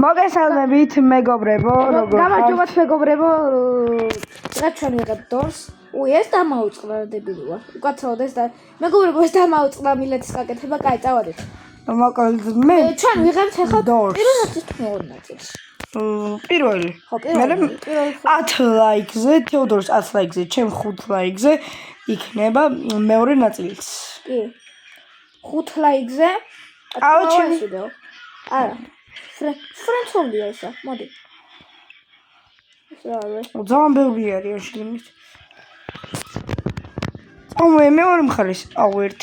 მოგესალმებით მეგობრებო, როგორ ხართ? გამარჯობათ მეგობრებო, დღეს ჩვენ ვიღებთ დორს. ეს დამაუწყდა დებილი ვარ. უკაცრავდეს და მეგობრებო, ეს დამაუწყდა მილეთის გაკეთება, კაი, წავედით. მოკლედ მე ჩვენ ვიღებთ ახლა დორს. პირველ ნაწილს თუ მეორე ნაწილს. პირველი. ხო, პირველი. 10 ლაიქზე, თეოდორს 10 ლაიქზე, ჩემ 5 ლაიქზე იქნება მეორე ნაწილიც. კი. 5 ლაიქზე. აუ, ჩემი ვიდეო. არა. ფრენცოლია ესა, მოდი. ეს რა არის? ძალიან ბევრი არის ამ შეგნით. მეორე მხარეს, აუ 1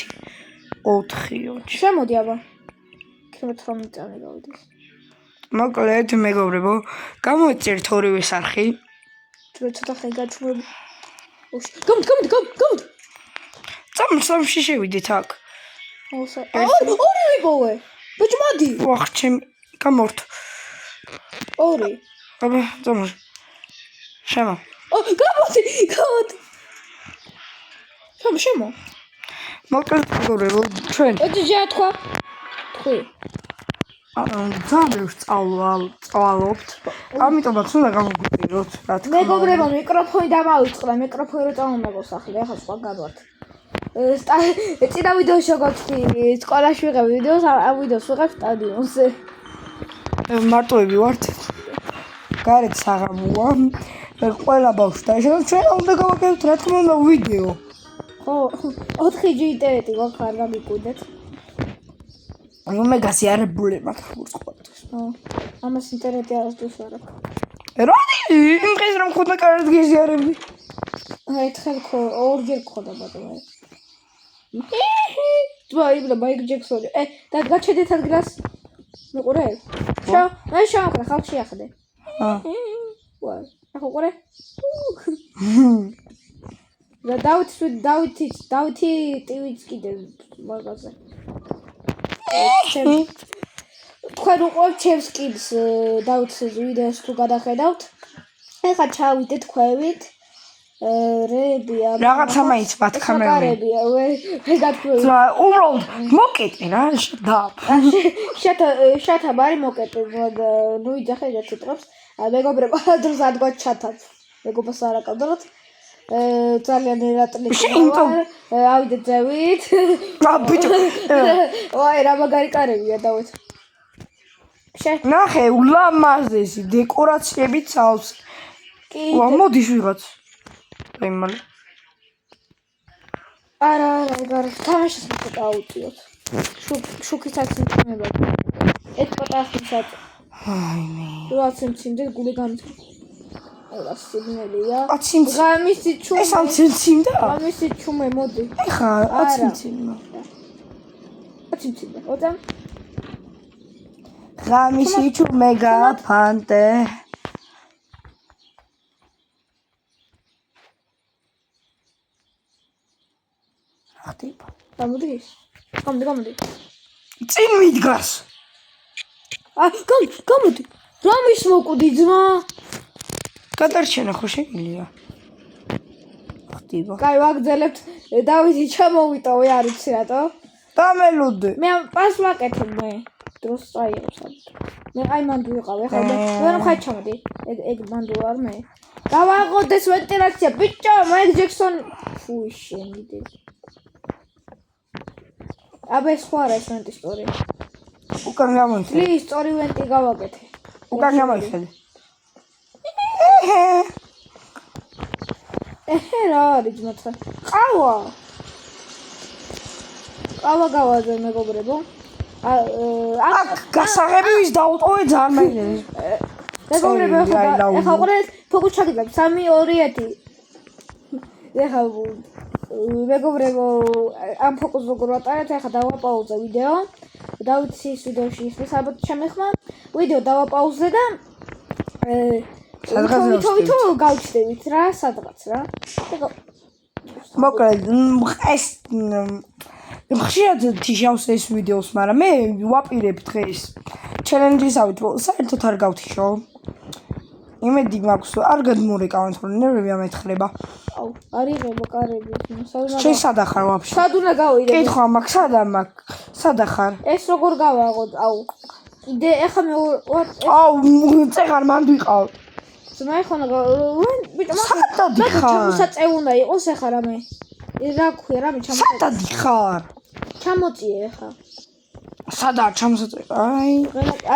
4. შემოდი აბა. 18 წელი გავიდეს. მოკლედ მეგობრებო, გამოვიწერთ ორივე სახი. ჩვენ ცოტა ხანი გაჩვენებ. გამოდი. სამში შევიდეთ აქ. ორი ვიპოვე. ბიჭო მოდი. ვახ, ჩემი გამორთ. ორი. აბა, ზომერ. შემო. გამოდი. შემო. მოკლედ მეგობრებო, ჩვენ ეძია თქვა. თქვი. ძალიან ბევრს წვალობთ. ამიტომაც უნდა გამოგვიწეროთ, რა თქმა უნდა. მეგობრებო, მიკროფონი დამავიწყდა, მიკროფონი რო წამომაგო სახლი, ახლა სხვა გადვართ. წინა ვიდეოში გქონდით, სკოლაში ვიღებ ვიდეოს, ამ ვიდეოს ვიღებ სტადიონზე. მარტოები ვართ. გარეთ საღამოა. ყველა ბავშვი დაიშალა, ჩვენ უნდა გავაკეთოთ, რა თქმა უნდა, ვიდეო. ხო, 4G ინტერნეტი გვაქვს, არ გამიკვირდეთ. მე გასი არებული მაქვს ვუწყობთ. ხო, ამას ინტერნეტი არასდროს არ აქვს. როდი იმ დღეს რომ ხოდა კარად გიზიარებდი. ერთხელ ორჯერ გქონდა ბატონო. ძვაიბლა მაიკ ჯექსონი. და გაჩედეთ ადგილას. მიყურე? მე შევახდე, ხალხი ახდე. ვაი, ახო ყურე. და დავითი ტივიც კიდე მაგაზე. თქვენ უყურებთ ჩემს კიდს დავითის ვიდეოს თუ გადახედავთ. ეხლა ჩავიდეთ ქვევით. რებია. რაღაცა მაინც ბათქამები. კარებია, ვეგატქვევი. უბრალოდ მოკეტე რა, და. შათა ბარი მოკეტე, ნუ იძახე და ციტრებს. მეგობრებო, დროს ადგათ ჩათაც. მეგობრებს არ აკავდროთ. ძალიან ერატლიკი ვარ. ავიდეთ ძევით. ბიჭო. ვაი, რა მაგარი კარებია დავით. ნახე, ულამაზესი დეკორაციებით სავს. კი. მოდის ვიღაც. აი მალე. არა, თამაშს მოკეტა აუწიოთ. შუქისაც იმჩნევა. ეს პოტასისაც. აი მე. რაც იმჩნდება გული გამიწვა. არა, სიგნალია. აცინც. გამისი ჩუმე. ეს ამცინცინდა? გამისი ჩუმე მოდი. ეხა აცინცინდა. აცინცინდა. ოდამ. გამისი ჩუმე გაფანტე. ხდება. გამოდის? გამოდი. წინ მიდგას. გამოდი. რამის მოკვდი ძმა? გადარჩენა ხო შეგიძლია? ხდება. კაი, ვაგრძელებთ. დავითი ჩამოვიტოვე, არ ვიცი რატო. დამელოდე. მე პას ვაკეთებ მე. დროს წაიღებს. მე აი მანდ ვიყავ, ახლა მე ხარ ჩამოდი. ეგ მანდ ვარ მე. გავაღოდეს ვენტილაცია, ბიჭო, მაიკ ჯექსონ. ფუი შენიდე. აბა სხვა რა ეს ვენტის სტორი. უკან გამოიხედე. პლიზ სტორი ვენტი გავაკეთე. უკან გამოიხედე. რა არის ძმაცა? ყავა გავაზე მეგობრებო. აქ გასაღები ვის დაუტოვე ძალიან მაინტერესებს. მეგობრებო, ეხლა ყურეთ ფოკუს ჩაგიდგა 3 2 1. ეხლა მეგობრებო, ამ ფოკუს როგორ ვატარებთ? ეხლა დავაპაუზე ვიდეო. დავითის ვიდეოში ისმის ალბათ შემეხმა. ვიდეო დავაპაუზე და თვითონ გავჩდებით რა, სადღაც რა. მოკლედ, ეს ხშირად თიშავს ეს ვიდეოს, მაგრამ მე ვაპირებ დღეს ჩელენჯისავით, საერთოდ არ გავთიშო. იმედი მაქვს, არ გადმორეკავენ, რომ ნერვები ამეთხრება. აუ, არიღება კარები. შენ სად ახარ ვაფშე? სად უნდა გავიდე? კითხვა მაქვს, სად ახარ? ეს როგორ გავაღოთ? აუ. იდე ეხა მე აუ წეღარ მანდ ვიყავ ძმა ეხონა ბიჭო სადად ხარ ჩამოსაწე უნდა იყოს ეხა რამე რა ქვია რამე სადად ხარ ჩამოწიე ეხა სადაა ჩამოსაწე აი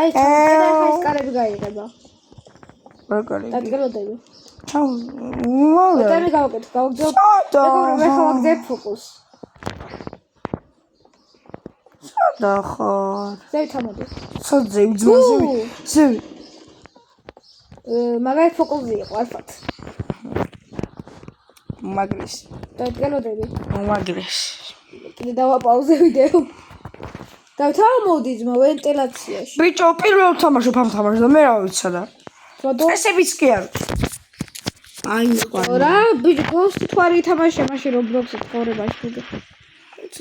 აი ეხა ეს კარები გაიღება რა კარები დაგელოდები მალე დაგე გავაკეთე მე ხავაგდებ ფოკუს სადა ხარ ზევი თამოდი საძე ზევი მაგარი ფოკუსი იყო 알ფათ მაგრის დაგელოდები მაგრის კიდე დავაპაუზე ვიდეო დავთამოდი ძმა ვენტილაციაში ბიჭო პირველ თამაშობ ამ თამაშს და მე რა ვიცოდა წესებიც კი არ აი რა ბიჭო გოსტი თვარი თამაშე მაშინ რობლოქსი თორებაში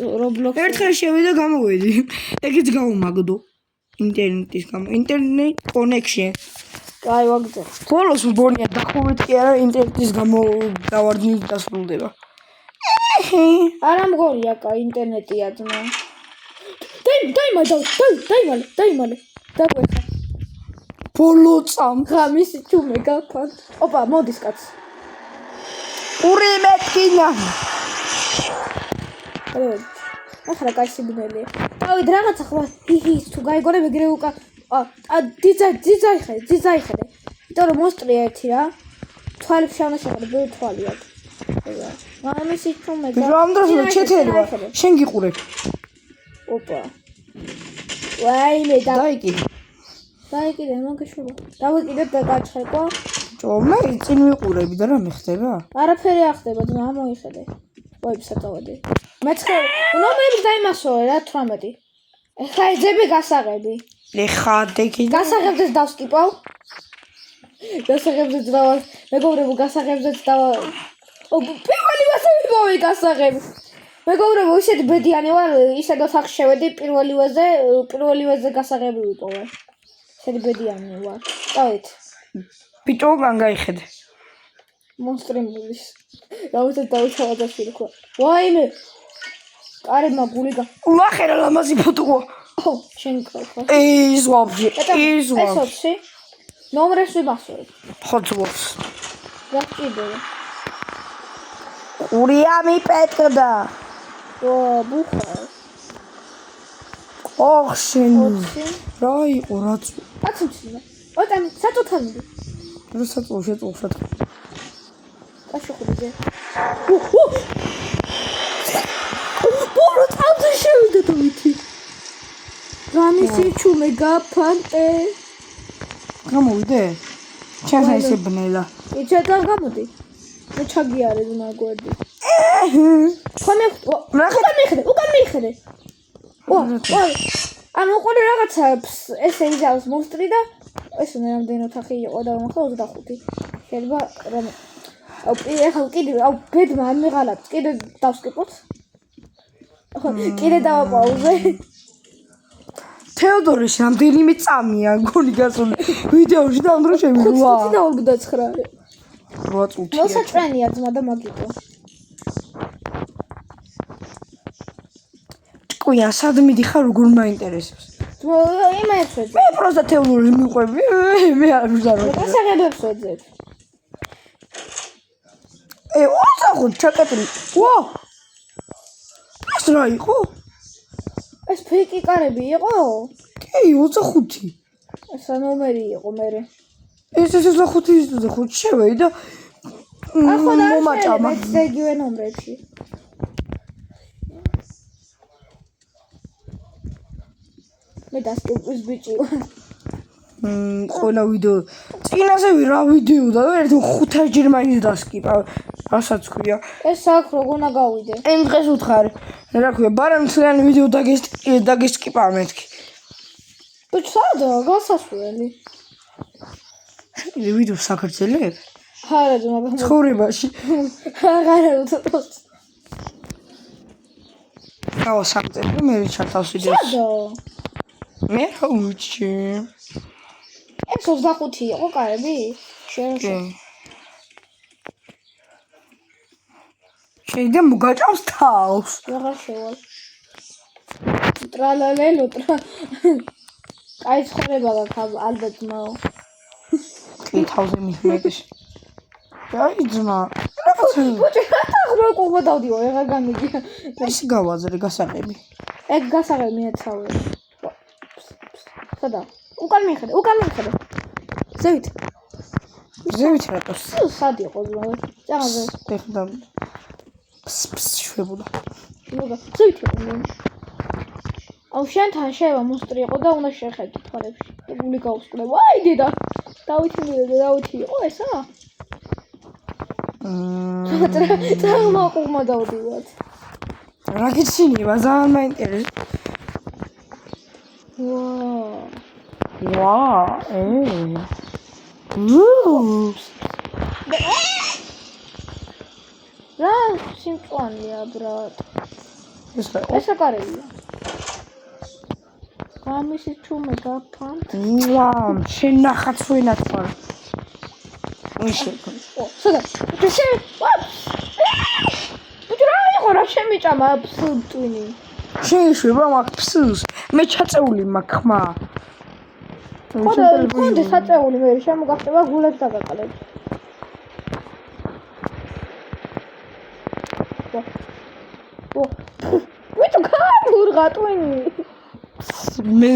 რობლოქსი ერთხელ შევიდა გამოვედი ეგეც გავუმაგდო ინტერნეტის გამო ინტერნეტ კონექშენ კაი ვაგზა ბოლოს მგონია დახურეთ კი არა ინტერნეტის გამო დავარდნით დასრულდება არა მგონია კაი ინტერნეტია ძმა დაიმალე დაგვეხა ბოლო წამ გამისი ჩუმე გაფან ოპა მოდის კაცი ური მეთქინა ახლა კაი სიგნალია დავით რაღაცა ხმა ის თუ გაიგონე მეგრე უკა ძიძაი ხედე იმიტომ რომ მოსტრია ერთი რა თვალი ფშავნა შეხედე ბევრი თვალი აქვს გამისი ჩუმე ამ დროს ჩეთერვა შენ გიყურე ოპა ვაიმე დაიკიდე მოგეშობა დავიკიდებ და გაჩხერკვა მე წინ ვიყურები და რა მეხდება არაფერი ახდება ძმა მოიხედე ვაიბ საკავადე მეცხრე ნომრები დაიმასოე რა 18 ეხა ეძები გასაღები ეხა დეკი გასაღებზეც დავსკიპავ გასაღებზეც დავა მეგობრებო გასაღებზეც დავა პირველი ვასვი გასაღები მეგობრებო ისეთი ბედიანი ვარ ისე დოთახ შევედი პირველივეზე გასაღები ვიპოვე ისეთი ბედიანი ვარ დავით ბიჭო გაიხედე მონსტრიმულის რაღაცა დავუთავადაში ხო ვაიმე კარებმა გული ლახერა ლამაზი ფოტოა შენ კროხა ის ვაფშე ის ვაფშე ნომრებს ვიმასოებ ხოცობს რა კიდე ურია მიპეტკდა ბუხარ ოხშენ რა იყო რაც აცუჩინა ოტან საწოთანდი რა საწოთო აშუხდე ბორო თავზე შევიდა დავითი რამისი ჩუმე გაფანტე გამოვიდე ჩანს ესე ბნელა იჩეთან გამოდი მე ჩაგიარე მაგოდი ხომე უკან მიხედე ანუ ყოლე რაღაცა ესე იზავს მონსტრი და ეს რამდენი ოთახი იყო და ხო 25 შეიძლება რომ ეხლა კიდე ბედმა არ მიღალატ კიდე დავსკიპოთ კიდე დავაპაუზე თეოდორის რამდენიმე წამია გონი გასული ვიდეოში და ამ დროს შემიძლია 8 წუთი მოსაჭრენია ძმა და მაგიტო ჭკუია სად მიდიხარ როგორ მაინტერესებს იმეცვეძ მე პროსტა თეოდორის მიყვები მე არ ვზარო გასაღებებს ვეძებ ოცხო ჩაკეტილი ვა ეს რა იყო ეს ფეიკი კარები იყო კი 25 ეს ნომერი იყო მე ეს 25 შევედი და მომაჭამა ზეგივე ნომრებში მე დასკიპვის ბიჭი ვარ ყველა ვიდეო წინაზე რა ვიდეო და ერთი 5 ჯერ მაინც დასკიპა რასაც ქვია ეს აქ როგორ უნდა გავიდე იმ დღეს უთხარი რა ქვია ბარემცლიანი ვიდეო დაგესკიპა მეთქი ბიჭ სადაა გასასვლელი ვიდეო საქართველოს არა ძმა ცხოვრებაში აღარა უწოდოთ გავა საფწები მე ჩართავს ვიდეოს მე რა უჩი ეს 25 იყო კარები შეიძლება მოგაჭავს თავს აღარ შევალ ტრალალელო კაი ცხოვრება გაქვს ალბათ ძმაო. კი თავზე მიხმეტის. აი ძმა. რაღაცა ბუჭი რა ხრო ყობა დავდიო ეგა გამიგია. ის გავაზრე გასაღები. ეგ გასაღები მეცავე. სადა? უკან მიხედე. ზევით. ზევით რატოს? სად იყო ძმაო? წაღაზე. ეხლა შვებოდა. ზევით იყო. აუ შენთან შევა მოსტრი იყო და უნდა შეხედი თვალებში. გული გაუსკრება. აი დედა. დავითი იყო ესა? წაღმა ყურმა დავდივართ. რა გიჩინია, ძალიან მაინტერესებს. ვა, რა სიმწვანეა ბრატ. ეს აკარებია. გამისი ჩუმე გაფანთ. ვა, შენ ნახაც ვენად ხარ. ვიშე. სადა? ბუჭი რა იყო რა შემიჭამა ფსტვინი. შეეშვება მაგ ფსს. მე ჩაწეული მაგ ხმა. კონდე საწეული მე შემოგახტება გულებს დაგაყალებს. ვიტო გამურღა ტვინი. მე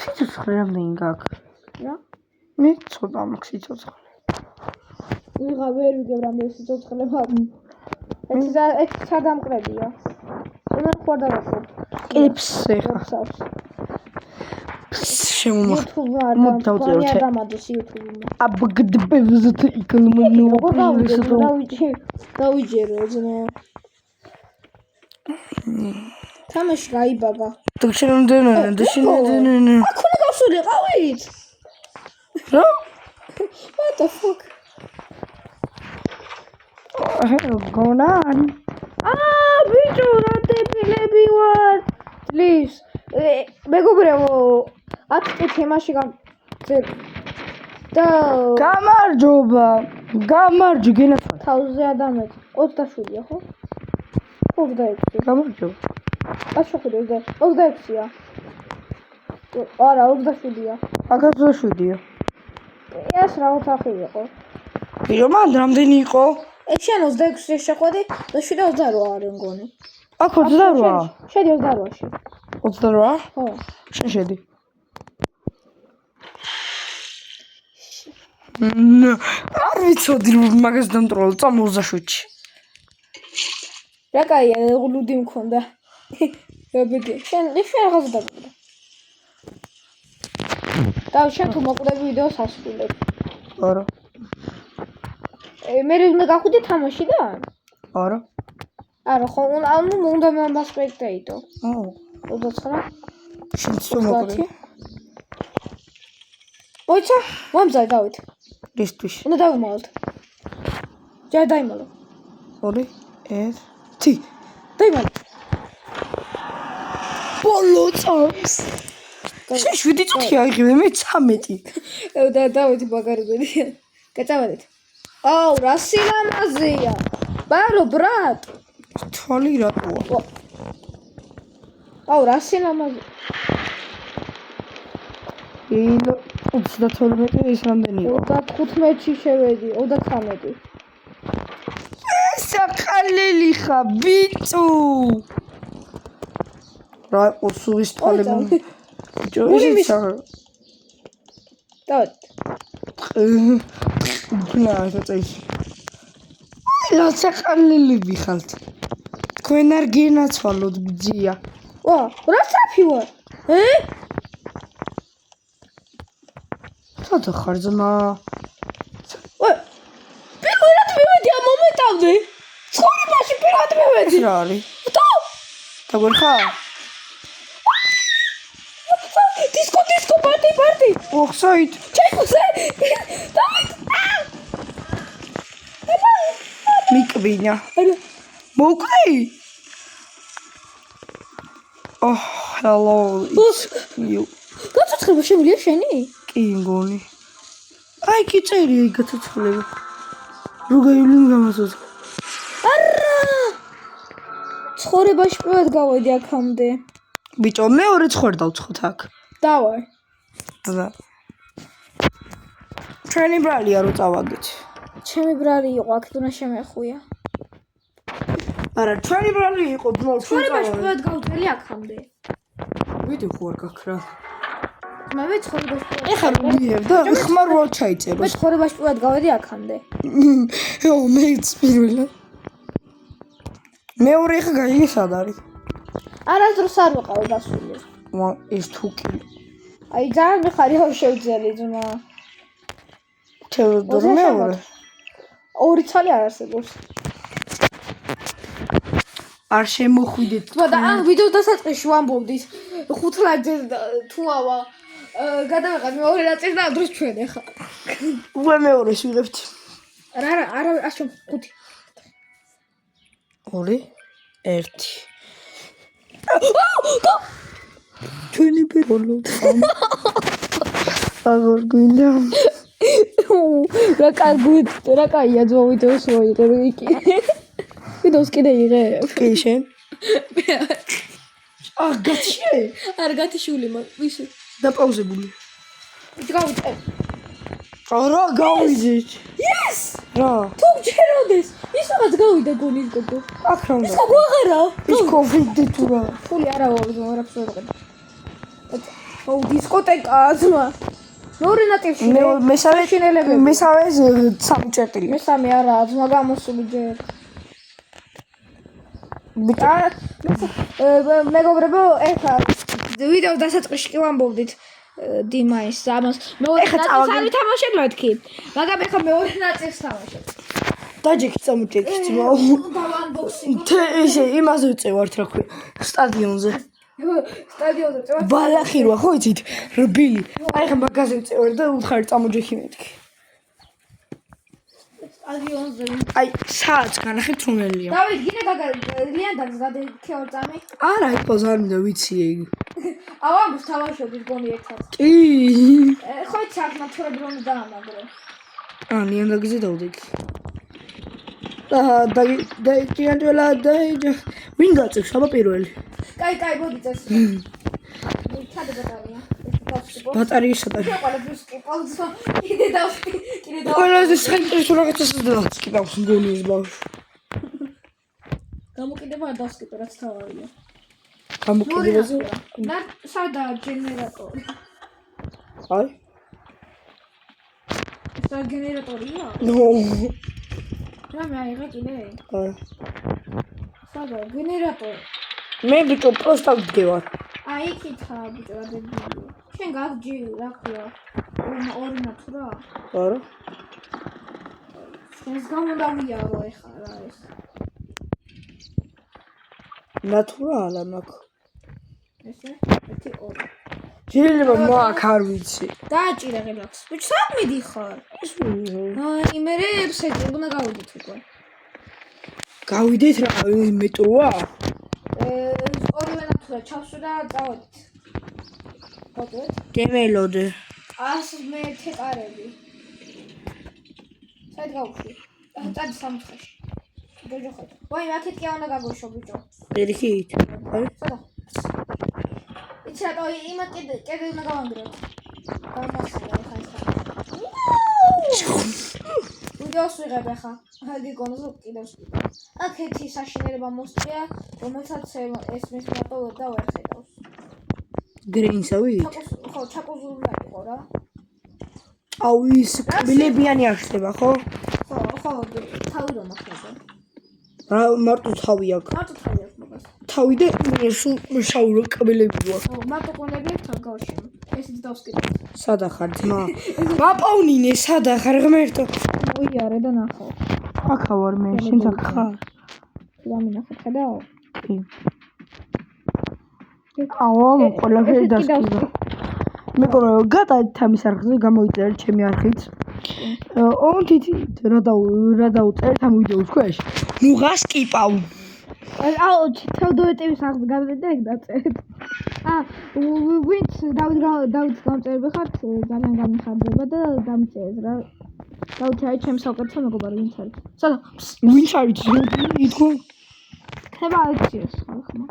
სიცოცხლე რამდენი გაქვს? რა? მე ცოტა მაქვს სიცოცხლე. ვიღა ვერ ვიგებ რამდენი სიცოცხლე მაქვს. ეს სადამკრებია. უნდა ხوار დავაყო. კიფს ეხა. შემომახ მოდავწერო ჩე. აბგდბზთ იკლმნო. დავიჯერო ძმა. თამაში გაიბაბა. დაშენდენა. აქ უნდა გავსულიყავით. რა? What the fuck? გონან. ბიჭო, რა დეპილები ვარ. Please. მეგობრებო, 10 წუთი იმაში გაგზეთ. და გამარჯობა. გენაცვალე. თავზე ადამეთ 27-ია, ხო? 26. გამარჯობა. აშოხედე 26-ია. არა, 27-ია. აგარ 27-ია. ეს რა ოთახი იყო? ბიჭო, მან რამდენი იყო? ეს შენ 26-ში შეხვედი და 28 არ მგონი. აქ 28-ა. შედი 28-ში. 28? ხო. შენ შედი. არ ვიცოდი რომ მაგას დამტროლა წამ 27-ში. რა კაია, ლუდი მქონდა. რაბედი. შენ რაღაც დაგვრა. და შენ თუ მოკვდები ვიდეოს ასრულებ. არა. მე უნდა გახვიდე თამაშიდან? არა. არა, ხო, უნდა მე მასპექტეიტო. 29. შენ თუ მოკვდები. მოიცა, მომძალ დავით. რისთვის? უნდა დავიმალოთ. ჯერ დაიმალო. 2 1 დაიმალო. ბოლო წამს. შენ 7 წუთი აიღებე, მე 13. და დავით მაგარებელია. გაწავედით. აუ, რა სილამაზეა. ბარო, ბრატ. თვალი რატოა? აუ, რა სილამაზე. 32 ის რამდენი იყო? 35-ში შევედი, 33. საყალელი ხა ბიჭო. რა უსულის თვალები. ბიჭო, ის დავით. ფლაშა წაიში. რა საყალელები ხალთ. თქვენ არ გენაცვალოთ ბძია. ვა, რა საფი ვარ? სადა ხარ ძმა? პირველად მივედი ამ მომენტამდე. ცხოვრებაში პირველად მივედი. რა არის? და დაგვერხა? დისკო პარტი. ოხსაით. ჩაიქოსე. დავით. მიკბინა. მოკვდი? Oh, hello. You. გაწოცხლება შემიძლია შენი? კი მგონი. აი კი წერია გაწოცხლება. როგაილი გამასოცხლე. არა. ცხოვრებაში პირველად გავედი აქამდე. ბიჭო, მეორე ცხერ დავცხოთ აქ. დავარ. და ჩვენი ბრალია რო წავაგეთ. ჩემი ბრალი იყო, აქ თუნდაც შემეხუია. არა, ჩვენი ბრალი იყო, ძმაო, ჩვენი ბაშკულად გავწერი აქამდე. ვიდი ხوار გაქრა. მე ცხოვრებას ეხლა მიიღებ და ხმარ რო ჩაიწერო. მე ცხოვრებას პირველად გავედი აქამდე. მეც პირველად. მეორე ხა გაიგე სად არის? არასდროს არ ვიყავ დასული. ეს თუკი. აი ძალიან მიხარი რომ შევძელი ძმა. ჩევდო მეორე. ორი ცალი არ არსებობს. არ შემოხვიდეთ. და ამ ვიდეოს დასაწყისში ვამბობდით 5 ლაჯზე თუ ავა გადავიღებ მეორე ნაწილს და ამ დროს ჩვენ ახლა. უკვე მეორეს ვიღებთ. არა ასო 5. 2 1 ჩვენი პირველი აგორ გვინდა რა კაია ძმა ვიდეოს მოიღებ იქ ვიდეოს კიდე იღებ კი შენ გათიშე არ გათიშული ვისი დაპაუზებული გავიწე რა გავიზეთ yes რა თუ ჯეროდეს ის რაღაც გავიდა გონის გოგო აქ რა უნდა ის გაღვაღარა ის კონფლიქტი თუ რა ფული არა ვარ ვიყიდე ო დისკოტეკა ძმა მეორე ნაწილში მესამე 3 წერტილი მესამე არა ძმა გამოსული ჯერ მეგობრებო ეხლა ვიდეოს დასაწყისში კი ვამბობდით დიმაის ამას მეორე ნაწილს არ ვითამაშებ მეთქი მაგრამ ეხლა მეორე ნაწილს თამაშებ დაჯექი წამოჭექი ძმა ესე იმაზე ვწევართ რა ქვია სტადიონზე წევარ ბალახი როა ხო იცით რბილი აი ხა მაგაზე ვწევარ და უთხარი წამოჯექი მეთქი სტადიონზე აი საათს განახეთ თუნელია დავით გინდა გაგალიანდა გადაქეორ წამი არა იყოს არ მინდა ვიცი ეგ ავამბოს თამაშობთ გონი ერთად კი ხო ჩაკმა თორე დრონი დაამაგრე ნიანდაგზე დავდექი და ჭიანტველა და ვინ გაწევს აბა პირველი კაი მოდი წეს ჩადე ბატარია ბატარიის სადაა ყველაფერს ყავდა კიდე დავსკი ყველაზე საინტერესო რაღაცას დავსკიდავს გონის ბავშვი გამოკიდება დავსკიდე რაც თავარია გამოკიდებაზე და სადაა გენერატორი აი ეს გენერატორია ნო რა მე აიღე კიდე აი სადაა გენერატორი მე ბიჭო პროსტა ვდგევარ აი იქითა ბიჭო ადებილი შენ გაგჯი რა ქვია ორი ნათურა არა ეს გამოდავიარო ეხლა რა ეს ნათურა არა მაქვს ესე 1 2 შეიძლება მაქვს არ ვიცი დააჭირე ღილაკს ბიჭო სად მიდიხარ აი მე რეპსეთი უნდა გავიდეთ უკვე გავიდეთ რა მეტროა ორივე ნათურა ჩავსვი და წავედით გოდეთ გემელოდე 101 კარები საით გავუშვი წადი სამცხეში ჯოჯოხეთ ვაი აქეთ კი უნდა გაგოშო ბიჭო ერიხით აი სადა იცი რა იმა კიდე უნდა გავანგროთ გამასწრე ხა ვიდეოს ვიღებ ახლა გიგონოს კიდევ აქეთი საშინელება მოსწია რომელსაც ეს მის მარტო და ვერ ხედავს გრეინსავი ხო ჩაკუზული იყო რა აუ ის კბილებიანი აღხდება ხო ხო თავი რომ ახლა რა მარტო თავი აქვს მარტო თავი აქვს მაგას თავი და სულ შაურო კბილებია ხო მარტო კონები თან გავშენ ესეც დავსკიდე სადა ხარ ძმა მაპავნინე სადა ხარ ღმერთო მოიარე და ნახო აქა ვარ მე შენ ხარ დამინახე ხედავ კი აუ ყველაფერი დასკიდა მეგობრებო გადაითამის არხზე გამოიწერეთ ჩემი არხით ონთით რა დაუწერეთ ამ ვიდეოს ქვეშ ნუღა სკიპავ აუ თელდოეტივის არხზე გავიდეთ და ეგ დაწერეთ ვინც დავითს გამწერები ხართ ძალიან გამიხარდება და დამწერეთ რა დავით აი ჩემს საკუთარ მეგობარი ვინც არის სადა ვინც არის ითქო ხება აიციეს ხალხმა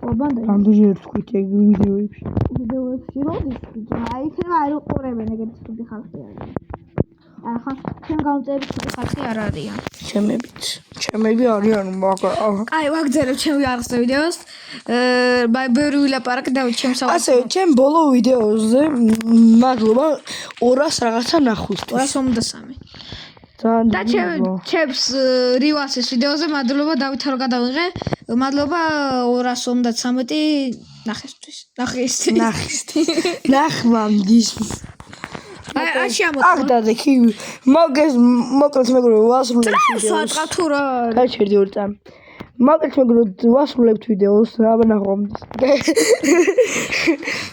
ბანდე რამდენჯერ თქვით ეგ ვიდეოებში ვიდეოებში როდის აი იქნება არ უყურებენ ეგეთი ხუთი ხალხი არის ახლა ჩვენ გამწერებით ხუთი ხალხი არ არიან ჩემები არიან მაგრამ აი ვაგზავნებ ჩემი არხზე ვიდეოს ბევრი ვილაპარაკე და ჩემს ასე ჩემ ბოლო ვიდეოზე მადლობა 200 რაღაცა ნახვისთვის 253 და ჩემს რივასის ვიდეოზე მადლობა დავითო რომ გადავიღე მადლობა 253 ნახვამდის აი აქ დადექი მაგას მოკლედ მეგობრებო ვასრულებთ ვიდეოს თუ რა გაჩერდი ორ წამ მოკლედ მეგობრებო ვასრულებთ ვიდეოს აბა ნახვამდის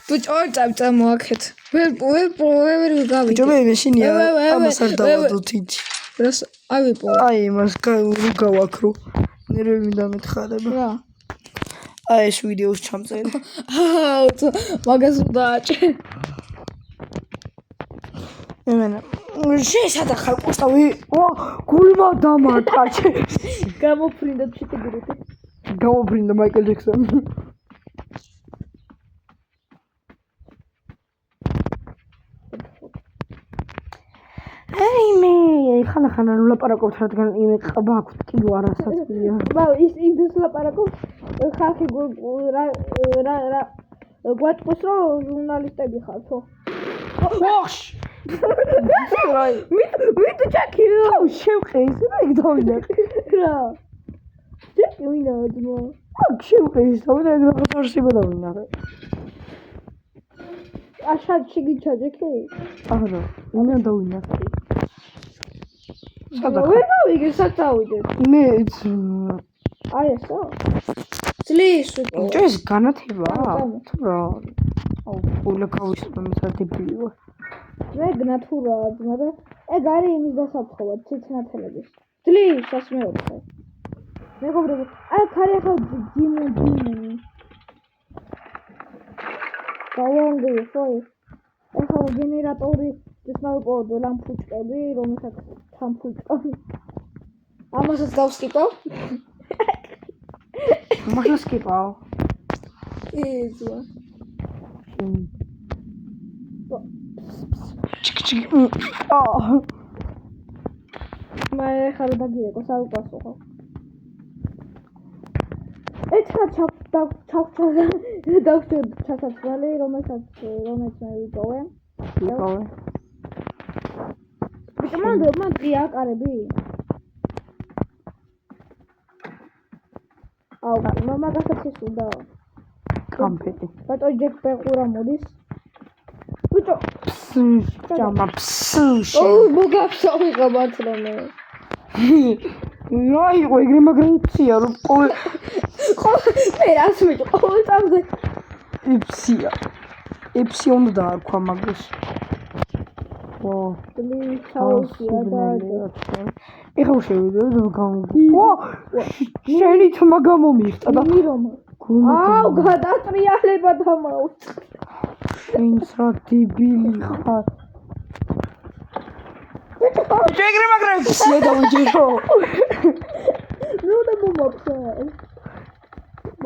ბიჭო ორ წამ წამოაქეთ ვერ გავიდე ბიჭო მე მეშინია ამას არ დავადოთ იჩი რას აი ვიპო აი მას გავაქრო ნერვები დამეთხარება რა აი ეს ვიდეოს ჩამწერი მაგას დააჭე ემენა შესადახალ ყუსტავი გულმა დამარტყა გამოფრინდა ჩიტიგრიტი გამოფრინდა მაიკლ ჯექსონი აი მე ხან ვლაპარაკობთ რადგან იმე ყბა აქვს კიდევ არასაცია ბავ ის იმის ვლაპარაკობ ხალხი რა გვატყვის რომ ჟურნალისტები ხართ ოშ მით ჩაკირო შევყე ის რა იქ დავინახე რა ჩაკი ვინა ძმა აქ შევყე ის დავინახე რაღაც დავინახე აშად შეგიჩაჯექი არა უნდა დავინახე ვერ დავიგე საწავიდე მე აი ესო ძლის ვიყო ეს განათება თუ რა აუ ყველა გავისმენ სადებილი ვარ მე გნათურაა ძმა და ეგ არის იმის დასაფრთხობად ციცნათელების ძლის ასმეოთხე მეგობრებო აი ხარი ახლა ძიმუნი გავანგე ხოი ახლა გენერატორი ის მოვყოდო ლამპუჭკები რომელსაც სამფუჭკები ამასაც დავსკიპო მაგას კიპაო ეზო მე ხარ დაგიეკო საუბრობ ხო ეცხრა დავჭერ ჩასაცვალე რომელსაც მე ვიყოვე მან აკარები აუ მაგასაც ისუდა კამპეტი ბატონ ჯეკ პეყურა მოდის ბიჭო ჭამა მოგაფსა ვიყო ბათრომე რა იყო ეგრე მაგრეცია რომ ხო მე რას ვიტყვი ყოველ წამზე იფსი უნდა დაარქვა მაგას ო დლიჩაუსია და ეხა შევიდე შენი თმა გამომიხტა და აუ გადატრიალება დამაუწყდა შენს რა დებილი ხარ ეგრე მაგრეცია დავიჯერო ნუ და მომოხდა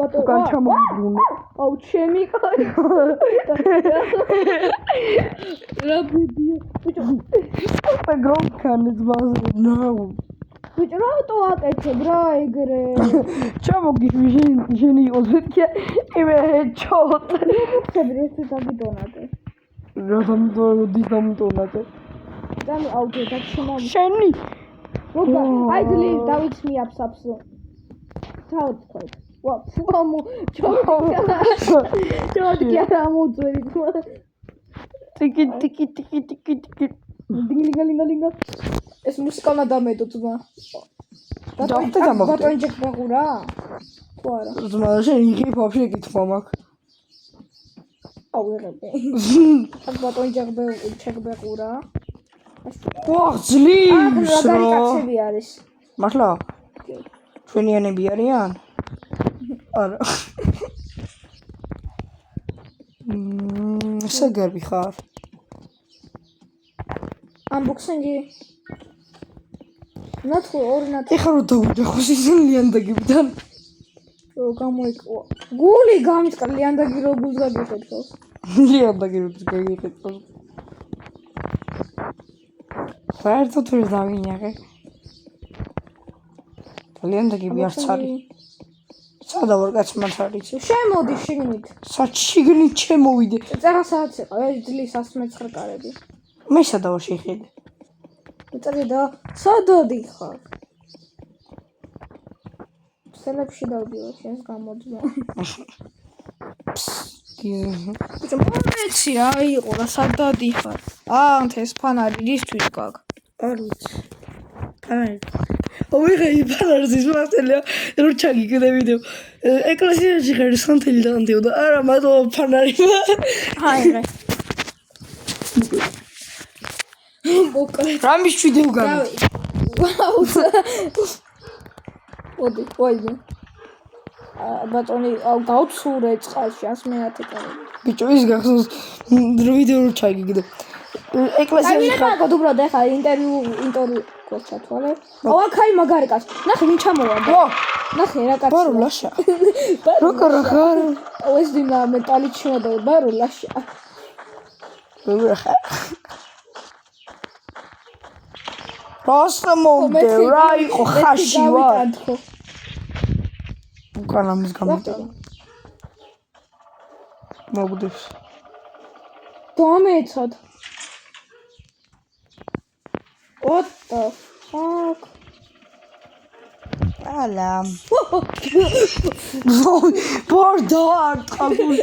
უკან ჩამოვიდნენ აუ ჩემი კარი რა ბედია ბიჭო მე გონქანეს ბაზრი ნაუ ბიჭო რატო აკეთებ რა ეგრე ჩამოგიშვი შენი იყოს მეთქე იმე ჩოთ ხები ეს დაგიდონატე რა დამდონატე დამი აუგე და შემოვი შენი მოგა აი ძლი დავით მიაფსაფს თავად თქვა ვა ფამო ჩოდი რა მოძვერი ტიკი დინგლინგლინგლინგ ეს მუსიკა უნდა დამედო ძმა ბატონ ჯეკ ბაღურა თუ არა ძმა შენ იგი ვაფშე გითხრა მაგ აუ ვიღებე აქ ბატონ ჯეკ ბაღურა ვა ძლივს რა კაცები არის მართლა ჩვენიანები არიან არა საგარბი ხარ unboxing-ი ნათხო ორი ნათხო ეხლა რომ დავიჯახო სიზნლიან დაგებიდან გამოიკვა. გული გამიწყა ლიანდაგი რო გულს გაგიხეთქოს. ლიანდაგი რო გულს გაგიხეთქოს. საერთოდ ვერ დავინახე. ლიანდაგი არც არის. სადა ვარ კაც მათ არის. შემოდი შიგნით. შიგნით შემოვიდე. წერა საათს იყო, ძლის 109 კარები. მე სადა ვარ შეხედე. მეწერი და სადადი ხარ? სელებში დავდივარ შენს გამოძმა. ბიჭო, მომეცი რა იყო რა სადადი ხარ? ეს ფანარი რისთვის გაქვს? არ ვიცი. ფანარი. ოღონდ ფანარს ის მასწელია, რომ ჩაგიგდე ვიდეო. ეკლესიაში ხარ სანთელი დაანთეო და არა მადლობა ფანარი. აიღე. მოკლედ. რამის ვიდეო გავა? ვაუ. ოდი, ვაიმე. ბატონი, გავცურე წყალში 110 კარები. ბიჭო, ის გახსოვს ვიდეო რო ჩაგიგდე. ეკლესიაში ხარ. აი, უბრალოდ ეხა ინტერვიუ გოჩათვალე. აქ მაგარი კაცი. ნახე ვინ ჩამოვარდა. ნახე რა კაცი. ბარო ლაშა. როგორ ხარ? ეს დინა მეტალით შემოდევ, ბარო ლაშა. როგორ ხარ? რასმოვდე რა იყო ხაში ვარ. უკანა მის გამოტანა. მოგდებს. დამეცად. What the fuck? Alam. Bordo არტყაბული.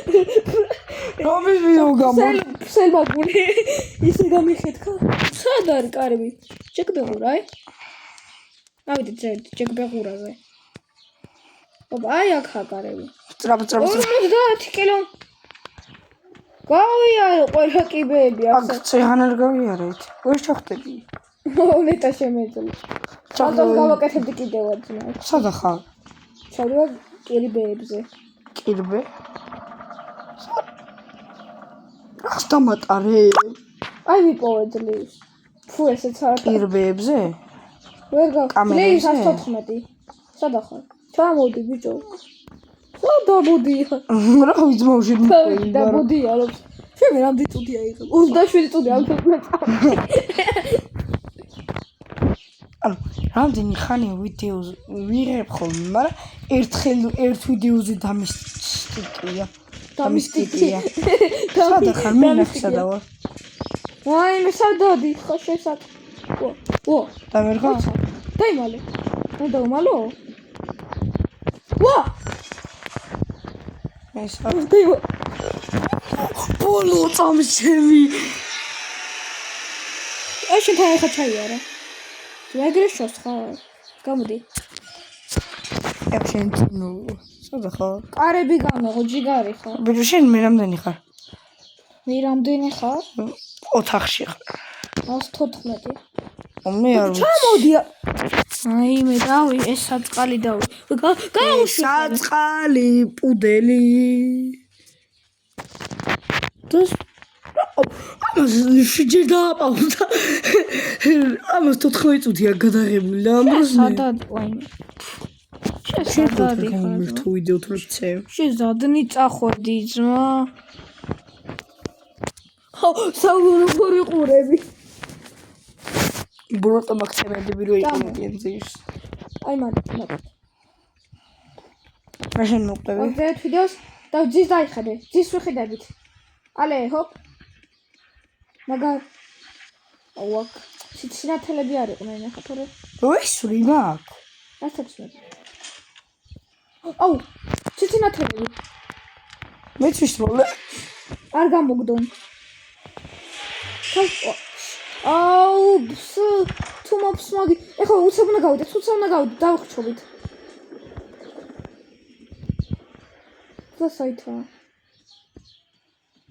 რომის ვიდეო გამო? სელბაგული. ისე გამიხეთქა. სად არის კარები? ჯეკბეღურა, აი. ავიდეთ ჯეკბეღურაზე. ოპა, აი აქა კარები. წრაბ. 50 კილო. გავიარე ყველა კიბეები აქ ცეღან არ გავიარეთ. ვერ ჩახტები. ნეტა შემეძლო. ჩალოს გავაკეთებდი კიდევაც ძმა. სადა ხარ? ჩავდივარ კირბეებზე. კირბე? ხსტამატარე. აი ვიპოვე ძლის. ფუ ესეც არა. კირბეებზე? ვერ გავკამერე 114. სადა ხარ? ჩამოდი ბიჭო. სადა მოდი? რა ვიცმოვში მიყი. და მოდი ალობს. შემე რამდენი წუთია იყო? 27 წუთი ამ ანუ რამდენი ხანი ვიდეოზე ვიღებ ხოლმე, მაგრამ ერთ ვიდეოზე დამისტიკია. სადა ხარ? მე ნახე სადა ვარ. ვაიმე სადადი ხარ შესაძ. ო. და ვერ ხარ? დაიმალე. მე დავმალო? ვა! ეს არის ბოლო წამსები. აი შენ ხა ჩაიარა. ვეგრე შოს ხარ. გამოდი. ეხშენ ნუ სადა ხარ? კარები გამეღო ჯიგარი ხარ. ბიჭო შენ მე რამდენი ხარ? მე რამდენი ხარ? ოთახში ხარ. 114. მე არ ვიცი. ჩამოდი. აი მე დავი ეს საწყალი დავი. გაუშვი საწყალი პუდელი. დას ამას შეჯერ დააპაუზა. ამას 14 წუთია გადაღებული და ამას სადა ვაიმე. შესაძადი ხარ. მე თუ ვიდეო თუ წევ. შეზადნი წახვედი ძმა. ხო, საუბარი ყურები. ბროტა მაქსიმალები რო იყო ინტენსივს. აი მაგ. მაშინ მოყვები. ვიდეო ვიდეოს და ძის დაიხედე. ძის ვიხედებით. ალე, ჰოპ. მაგარ აუაკ. სიცინათელები არ იყვნენ ახლა თორე. ვესური მაგ. 116. აუ, სიცინათელები. მეც ვისროლე. არ გამოგდონ. აუ, თუ მოფსმაგი. ეხლა უცებ უნდა გავიდეთ, დავხრჩობით. და საითა.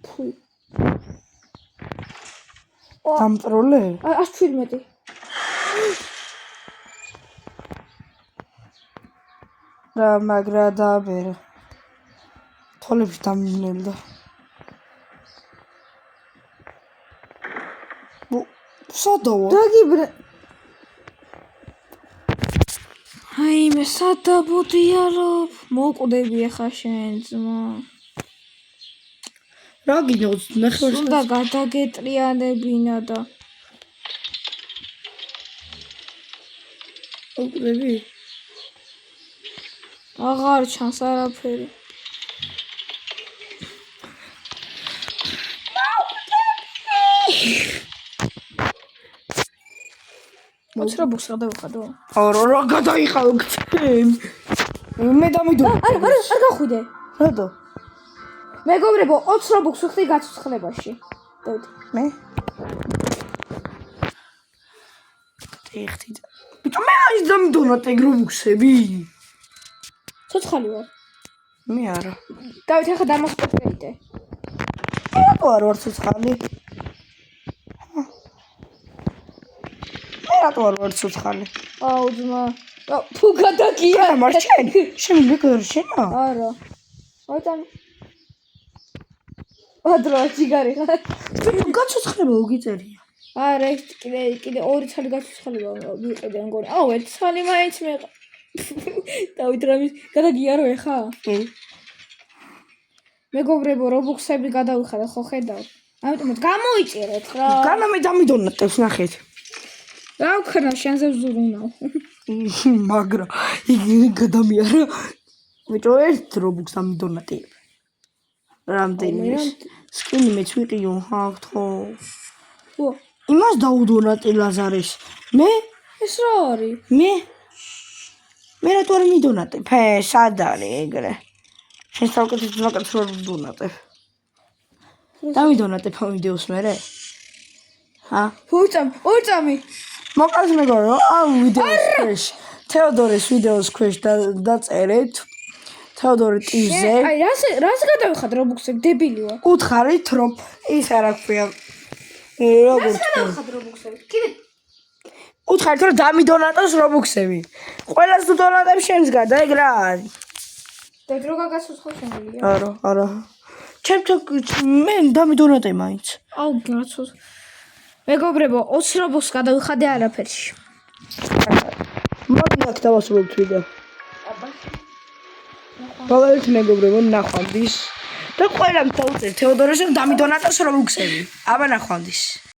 ფუი. დამტროლე? 117. რა მაგრა დააბერე. თოლებში დამნელდა. სადაო? დაგიბრე. რაიმე სად დაბოდიარობ? მოკვდები ახლა შენ ძმა. რა გინდა ნახევარ უნდა გადაგეტრიანებინა და მოკვდები? აღარ ჩანს არაფერი. მოწრაბოს რა დავხადო? რა გადაიხავ გცემ? მე დამიდო. არ გახვიდე. რატო? მეგობრებო, 20 რობუქს ვიხდი გაცოცხლებაში. დავით. მე? ეხთი. ბიჭო, მე არის დამიდონატე რობუქსები. ცოცხალი ვარ. მე არა. დავით, ახლა დამახტე. რატო არ ვარ ცოცხალი? მე რატო არ ვარ ცოცხალი? აუ ძმა. თუ გადაგია. არა, მარჩენ. შენ მეგობრშენა? არა. აიტან. ადრა ჯიგარი ხარ. გაცოცხლება უგიწერია. არა, ეს კიდე ორი ცალი გაცოცხლება ვიყიდე მგონი. აუ, ერთი ცალი მაინც მე. დავით რამის გადაგიარო ეხა? კი. მეგობრებო, რობუქსები გადავიხადე, ხო ხედავ? ამიტომ გამოიწერეთ რა. განა მე დამიდონატებს ნახეთ. რა ვქნა შენზე ვზრუნავ. მაგრამ იგი გადამიარა. ბიჭო, ერთ რობუქს დამიდონატებ. რამდენი ის? სკინი მეც ვიყიო, ხო. ო, იმას დაუდონატე ლაზარეს. მე? ეს რა არის? მე რატო არ მიდონატებ? სად არის ეგრე? შენ საუკეთესო ძმაკაც ვერ ვდონატებ. დამიდონატებ ამ ვიდეოს მერე? ჰა? ორწამი. მოკლედ მეგობრებო, ამ ვიდეოს ქვეშ თეოდორეს ვიდეოს ქვეშ დაწერეთ. თეოდორე ტივზე. აი, რას გადავიხად რობუქსები, დებილი ვარ. უთხარით რომ ის არა ქვია. როგორც გადავიხად რობუქსები. კიდე უთხარით რომ დამიდონატოს რობუქსები. ყველას თუ დონატებს შენს გადა, ეგ რა არის? და დრო გაგაცოცხლო შემიძლია. არა. მე დამიდონატე მაინც. აუ, გაცოცხ. მეგობრებო, 20 რობუქს გადავიხადე არაფერში. მოდი აქ დავასრულოთ ვიდეო. მოგეთ მეგობრებო, ნახვამდის და ყველამ დაუწერთ თეოდორეს რომ დამიდონატოს რობუქსები. აბა ნახვამდის.